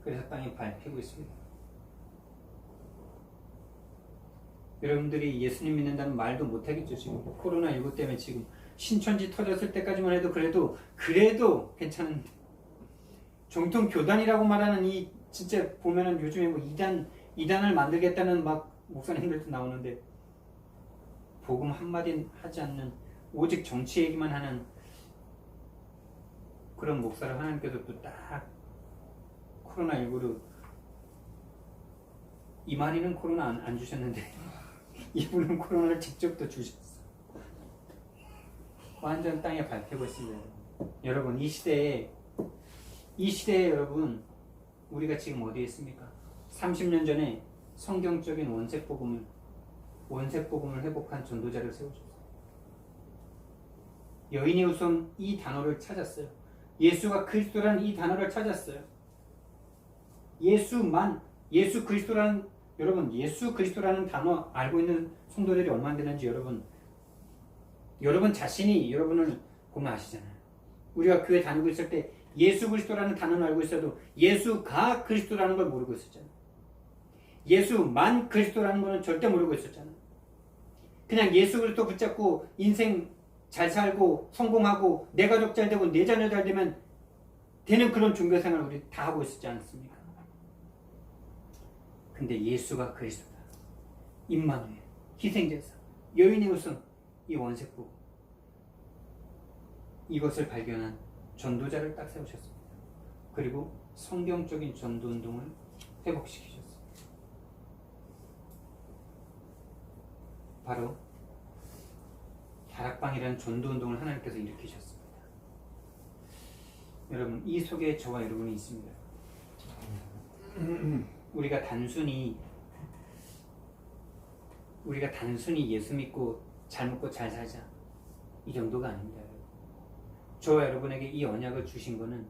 그래서 땅에 밟히고 있습니다. 여러분들이 예수님 믿는다는 말도 못하겠죠. 지금 코로나19 때문에 지금 신천지 터졌을 때까지만 해도 그래도 괜찮은데, 정통 교단이라고 말하는 이 진짜 보면은 요즘에 뭐 이단을 만들겠다는 막 목사님들도 나오는데, 복음 한마디 하지 않는 오직 정치 얘기만 하는 그런 목사를 하나님께서 또 딱 코로나19로, 이만희는 코로나 안 주셨는데 이분은 코로나를 직접 또 주셨어. 완전 땅에 밟히고 있습니다. 여러분, 이 시대에 여러분, 우리가 지금 어디에 있습니까? 30년 전에 성경적인 원색복음을 회복한 전도자를 세우셨어요. 여인이 우선 이 단어를 찾았어요. 예수가 그리스도라는 이 단어를 찾았어요. 예수 그리스도라는 단어 알고 있는 성도들이 얼마나 되는지 여러분 자신이 여러분을 보면 아시잖아요. 우리가 교회 다니고 있을 때 예수 그리스도라는 단어는 알고 있어도 예수가 그리스도라는 걸 모르고 있었잖아요. 예수만 그리스도라는 거는 절대 모르고 있었잖아요. 그냥 예수 그리스도 붙잡고 인생 잘 살고 성공하고 내 가족 잘 되고 내 자녀 잘 되면 되는 그런 종교생활을 우리 다 하고 있었지 않습니까? 근데 예수가 그리스도다, 임마누엘, 희생제사, 여인의 우선, 이 원색복, 이것을 발견한 전도자를 딱 세우셨습니다. 그리고 성경적인 전도 운동을 회복시키셨습니다. 바로 다락방이라는 전도 운동을 하나님께서 일으키셨습니다. 여러분, 이 속에 저와 여러분이 있습니다. 우리가 단순히 예수 믿고 잘 먹고 잘 살자 이 정도가 아닙니다. 저와 여러분에게 이 언약을 주신 것은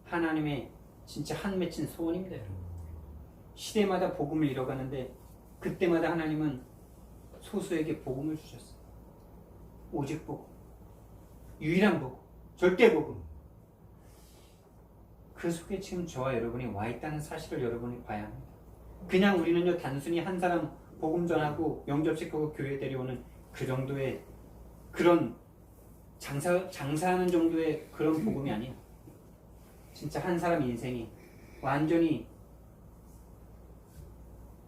하나님의 진짜 한 맺힌 소원입니다. 시대마다 복음을 이뤄가는데 그때마다 하나님은 소수에게 복음을 주셨어요. 오직 복음, 유일한 복음, 절대 복음. 그 속에 지금 저와 여러분이 와 있다는 사실을 여러분이 봐야 합니다. 그냥 우리는요 단순히 한 사람 복음 전하고 영접시키고 교회 데려오는 그 정도의 그런 장사하는 정도의 그런 복음이 아니에요. 진짜 한 사람 인생이 완전히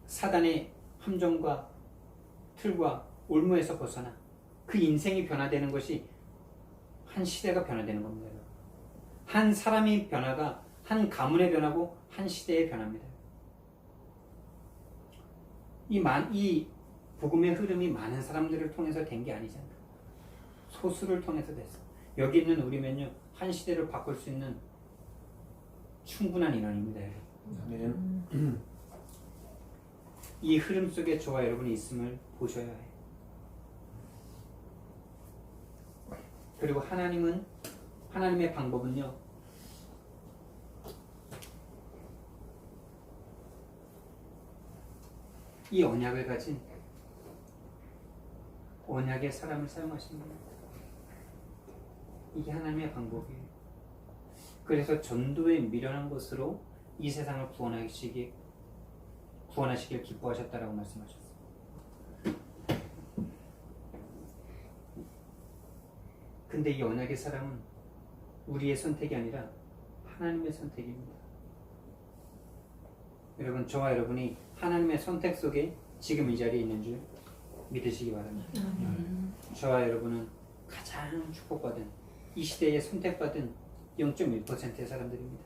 사단의 함정과 틀과 올무에서 벗어나 그 인생이 변화되는 것이 한 시대가 변화되는 겁니다. 한 사람의 변화가 한 가문의 변화고 한 시대의 변화입니다. 이 복음의 흐름이 많은 사람들을 통해서 된 게 아니잖아요. 소수를 통해서 됐어. 여기 있는 우리면요 한 시대를 바꿀 수 있는 충분한 인원입니다. 이 흐름 속에 저와 여러분이 있음을 보셔야 해요. 그리고 하나님의 방법은요 이 언약을 가진 언약의 사람을 사용하시는 겁니다. 이게 하나님의 방법이에요. 그래서 전도에 미련한 것으로 이 세상을 구원하시길 기뻐하셨다라고 말씀하셨어요. 근데 이 언약의 사람은 우리의 선택이 아니라 하나님의 선택입니다. 여러분, 저와 여러분이 하나님의 선택 속에 지금 이 자리에 있는 줄 믿으시기 바랍니다. 저와 여러분은 가장 축복받은 이 시대에 선택받은 0.1%의 사람들입니다.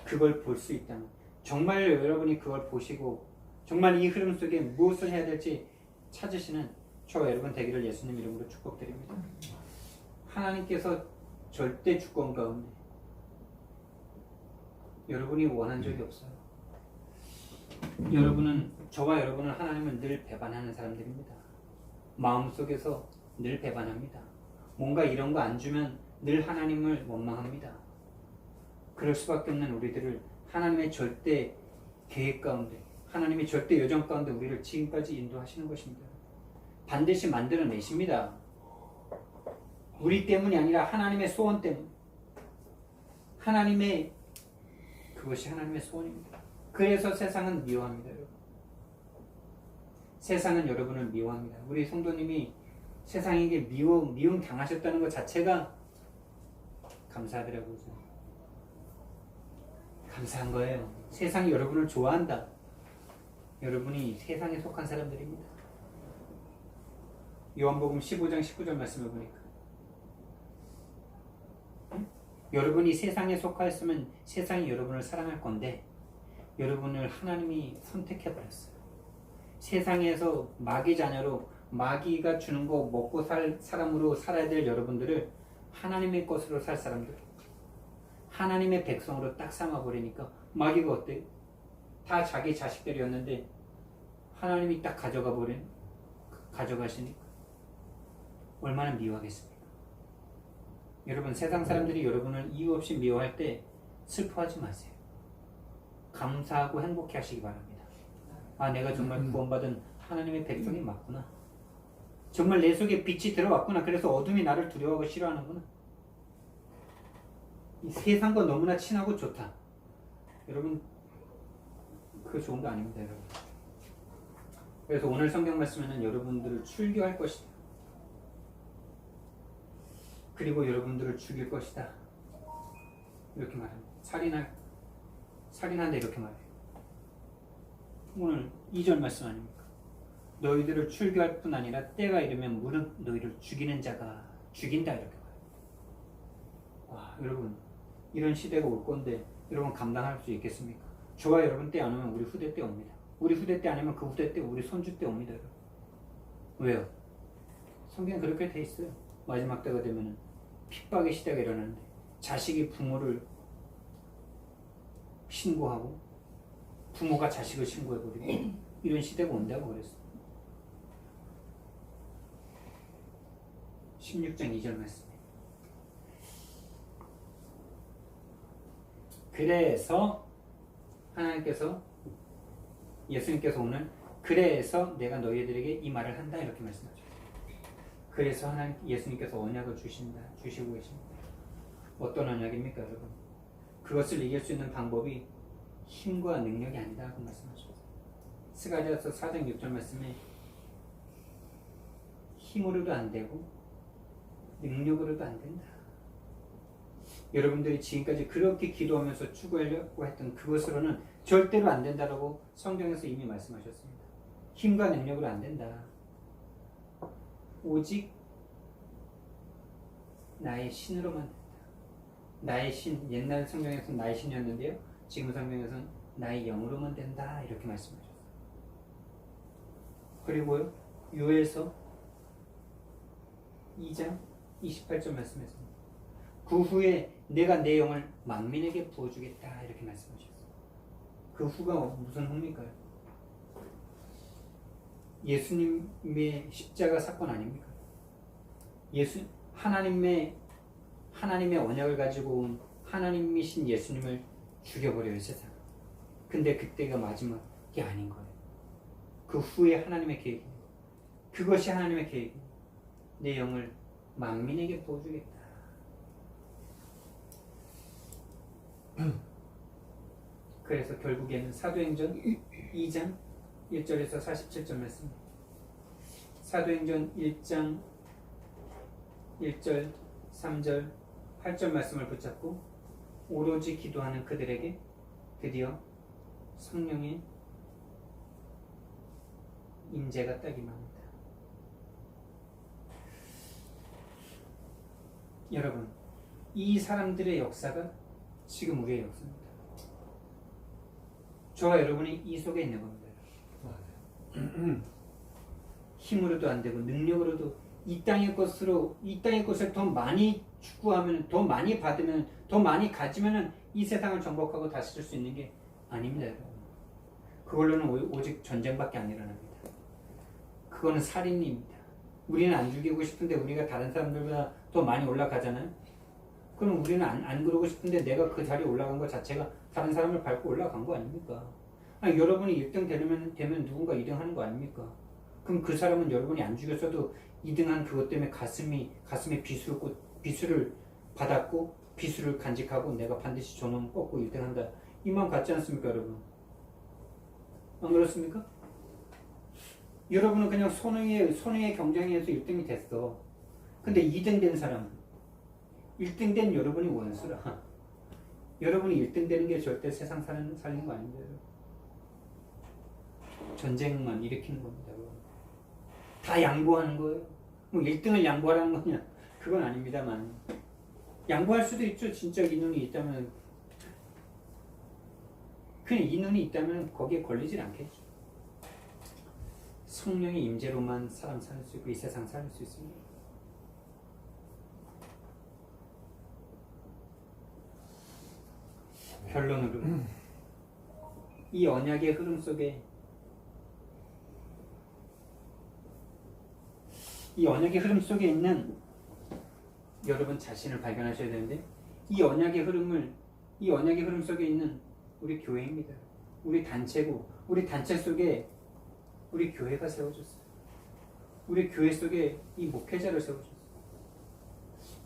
그걸 볼 수 있다면 정말 여러분이 그걸 보시고 정말 이 흐름 속에 무엇을 해야 될지 찾으시는 저와 여러분 되기를 예수님 이름으로 축복드립니다. 하나님께서 절대 주권 가운데 여러분이 원한 적이 없어요. 저와 여러분은 하나님을 늘 배반하는 사람들입니다. 마음속에서 늘 배반합니다. 뭔가 이런 거 안 주면 늘 하나님을 원망합니다. 그럴 수밖에 없는 우리들을 하나님의 절대 계획 가운데, 하나님의 절대 여정 가운데 우리를 지금까지 인도하시는 것입니다. 반드시 만들어내십니다. 우리 때문이 아니라 하나님의 소원 때문. 그것이 하나님의 소원입니다. 그래서 세상은 미워합니다. 여러분. 세상은 여러분을 미워합니다. 우리 성도님이 세상에게 미움 당하셨다는 것 자체가 감사하더라고요. 감사한 거예요. 세상이 여러분을 좋아한다. 여러분이 세상에 속한 사람들입니다. 요한복음 15장 19절 말씀을 보니까 여러분이 세상에 속하였으면 세상이 여러분을 사랑할 건데 여러분을 하나님이 선택해버렸어요. 세상에서 마귀 자녀로 마귀가 주는 거 먹고 살 사람으로 살아야 될 여러분들을 하나님의 것으로 살 사람들, 하나님의 백성으로 딱 삼아버리니까 마귀가 어때요? 다 자기 자식들이었는데 하나님이 딱 가져가시니까 얼마나 미워하겠습니까? 여러분, 세상 사람들이 여러분을 이유 없이 미워할 때 슬퍼하지 마세요. 감사하고 행복해 하시기 바랍니다. 아, 내가 정말 구원받은 하나님의 백성이 맞구나. 정말 내 속에 빛이 들어왔구나. 그래서 어둠이 나를 두려워하고 싫어하는구나. 이 세상과 너무나 친하고 좋다. 여러분, 그거 좋은 거 아닙니다. 여러분. 그래서 오늘 성경 말씀에는 여러분들을 출교할 것이다. 그리고 여러분들을 죽일 것이다. 이렇게 말합니다. 살인한다 이렇게 말해요. 오늘 2절 말씀 아닙니까? 너희들을 출교할 뿐 아니라 때가 이르면 무릇 너희를 죽이는 자가 죽인다 이렇게 말해요. 여러분 이런 시대가 올 건데 여러분 감당할 수 있겠습니까? 저와 여러분 때 안 오면 우리 후대 때 옵니다. 우리 후대 때 아니면 그 후대 때 우리 손주 때 옵니다. 여러분. 왜요? 성경 그렇게 돼 있어요. 마지막 때가 되면 핍박의 시대가 일어나는데 자식이 부모를 신고하고 부모가 자식을 신고해버리고 이런 시대가 온다고 그랬어요. 16장 2절 말씀이에요. 그래서 하나님께서 예수님께서 오늘 그래서 내가 너희들에게 이 말을 한다 이렇게 말씀하죠. 그래서 하나님 예수님께서 언약을 주시고 계십니다. 어떤 언약입니까 여러분? 그것을 이길 수 있는 방법이 힘과 능력이 아니다 그 말씀하셨어요. 스가랴서 4장 6절 말씀에 힘으로도 안 되고 능력으로도 안 된다. 여러분들이 지금까지 그렇게 기도하면서 추구하려고 했던 그것으로는 절대로 안 된다라고 성경에서 이미 말씀하셨습니다. 힘과 능력으로 안 된다. 오직 나의 신으로만 된다. 나의 신, 옛날 성경에서는 나의 신이었는데요. 지금 성경에서는 나의 영으로만 된다. 이렇게 말씀하셨어요. 그리고요. 요엘서 2장 28절 말씀했습니다. 그 후에 내가 내 영을 만민에게 부어주겠다. 이렇게 말씀하셨어요. 그 후가 무슨 후입니까? 예수님의 십자가 사건 아닙니까? 하나님의 언약을 가지고 온 하나님이신 예수님을 죽여버려요, 세상. 근데 그때가 마지막이 아닌 거예요. 그 후에 하나님의 계획입니다. 그것이 하나님의 계획입니다. 내 영을 만민에게 부어주겠다. 그래서 결국에는 사도행전 2장 1절에서 47절 말씀. 사도행전 1장 1절, 3절, 8절 말씀을 붙잡고 오로지 기도하는 그들에게 드디어 성령의 임재가 딱 임합니다. 여러분, 이 사람들의 역사가 지금 우리의 역사입니다. 저와 여러분이 이 속에 있는 겁니다. 힘으로도 안 되고 능력으로도 이 땅의 것을 더 많이 추구하면, 더 많이 받으면, 더 많이 가지면은 이 세상을 정복하고 다스릴 수 있는 게 아닙니다, 여러분. 그걸로는 오직 전쟁밖에 안 일어납니다. 그거는 살인입니다. 우리는 안 죽이고 싶은데 우리가 다른 사람들보다 더 많이 올라가잖아요. 그럼 우리는 안 그러고 싶은데 내가 그 자리에 올라간 것 자체가 다른 사람을 밟고 올라간 거 아닙니까? 아니, 여러분이 1등 되면 누군가 2등 하는 거 아닙니까? 그럼 그 사람은 여러분이 안 죽였어도 2등한 그것 때문에 가슴에 비수를 받았고 비수를 간직하고 내가 반드시 저놈 꺾고 1등한다. 이 마음 같지 않습니까, 여러분? 안 그렇습니까? 여러분은 그냥 손흥의 경쟁에서 1등이 됐어. 근데 2등 된 사람은 1등 된 여러분이 원수라. 여러분이 1등 되는 게 절대 세상 살리는 거 아닙니다. 전쟁만 일으키는 겁니다. 다 양보하는 거예요. 뭐 1등을 양보하라는 거냐? 그건 아닙니다만 양보할 수도 있죠. 진짜 인연이 있다면. 그냥 인연이 있다면 거기에 걸리질 않겠죠. 성령의 임재로만 사람 살릴 수 있고 이 세상 살릴 수 있습니다. 결론으로 이 언약의 흐름 속에 있는 여러분 자신을 발견하셔야 되는데 이 언약의 흐름 속에 있는 우리 교회입니다. 우리 단체고 우리 단체 속에 우리 교회가 세워졌어요. 우리 교회 속에 이 목회자를 세워줬어요.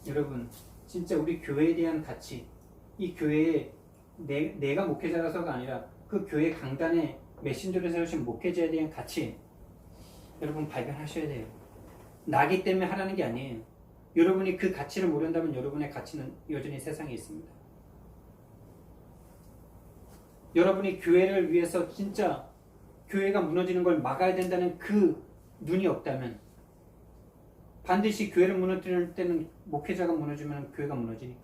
여러분 진짜 우리 교회에 대한 가치, 이 교회에 내가 목회자라서가 아니라 그 교회 강단에 메신저를 세우신 목회자에 대한 가치 여러분 발견하셔야 돼요. 나기 때문에 하라는 게 아니에요. 여러분이 그 가치를 모른다면 여러분의 가치는 여전히 세상에 있습니다. 여러분이 교회를 위해서 진짜 교회가 무너지는 걸 막아야 된다는 그 눈이 없다면 반드시 교회를 무너뜨릴 때는 목회자가 무너지면 교회가 무너지니까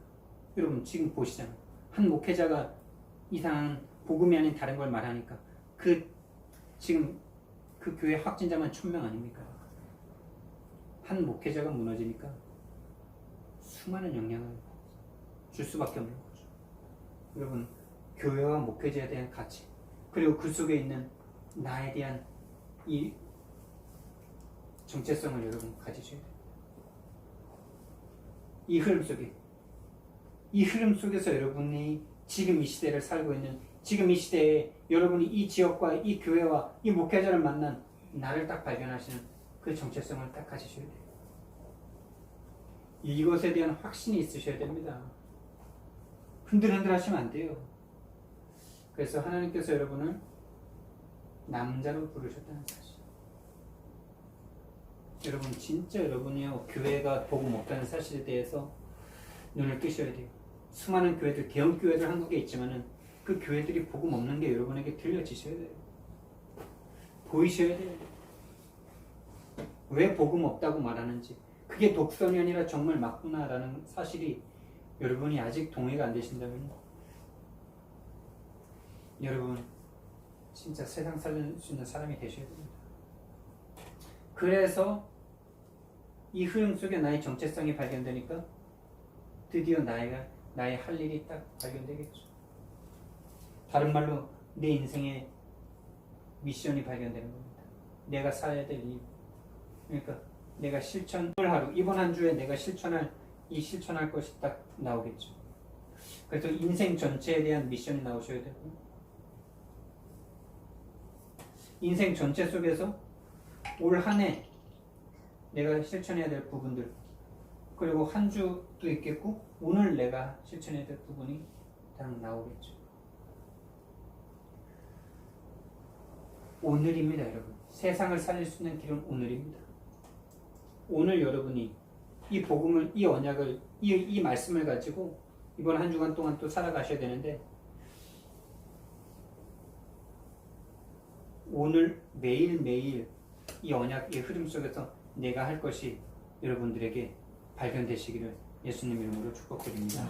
여러분 지금 보시잖아요. 한 목회자가 이상한 복음이 아닌 다른 걸 말하니까 지금 그 교회 확진자만 1000명 아닙니까? 한 목회자가 무너지니까 수많은 영향을 줄 수밖에 없는 거죠. 여러분 교회와 목회자에 대한 가치 그리고 그 속에 있는 나에 대한 이 정체성을 여러분 가지셔야 돼요. 이 흐름 속에서 여러분이 지금 이 시대를 살고 있는 지금 이 시대에 여러분이 이 지역과 이 교회와 이 목회자를 만난 나를 딱 발견하시는 그 정체성을 딱 가지셔야 돼요. 이것에 대한 확신이 있으셔야 됩니다. 흔들흔들 하시면 안 돼요. 그래서 하나님께서 여러분을 남자로 부르셨다는 사실. 여러분 진짜 여러분이요 교회가 복음 없다는 사실에 대해서 눈을 뜨셔야 돼요. 수많은 교회들, 대형 교회들 한국에 있지만은 그 교회들이 복음 없는 게 여러분에게 들려지셔야 돼요. 보이셔야 돼요. 왜 복음 없다고 말하는지, 그게 독선이 아니라 정말 맞구나라는 사실이 여러분이 아직 동의가 안 되신다면 여러분 진짜 세상 살릴 수 있는 사람이 되셔야 됩니다. 그래서 이 흐름 속에 나의 정체성이 발견되니까 드디어 나의 할 일이 딱 발견되겠죠. 다른 말로 내 인생의 미션이 발견되는 겁니다. 내가 살아야 될 이유. 그러니까 내가 실천을 하루, 이번 한 주에 내가 실천할 것이 딱 나오겠죠. 그래서 인생 전체에 대한 미션이 나오셔야 되고, 인생 전체 속에서 올 한 해 내가 실천해야 될 부분들, 그리고 한 주도 있겠고 오늘 내가 실천해야 될 부분이 딱 나오겠죠. 오늘입니다, 여러분. 세상을 살릴 수 있는 길은 오늘입니다. 오늘 여러분이 이 복음을, 이 언약을, 이 말씀을 가지고 이번 한 주간 동안 또 살아가셔야 되는데, 오늘 매일매일 이 언약의 흐름 속에서 내가 할 것이 여러분들에게 발견되시기를 예수님 이름으로 축복드립니다.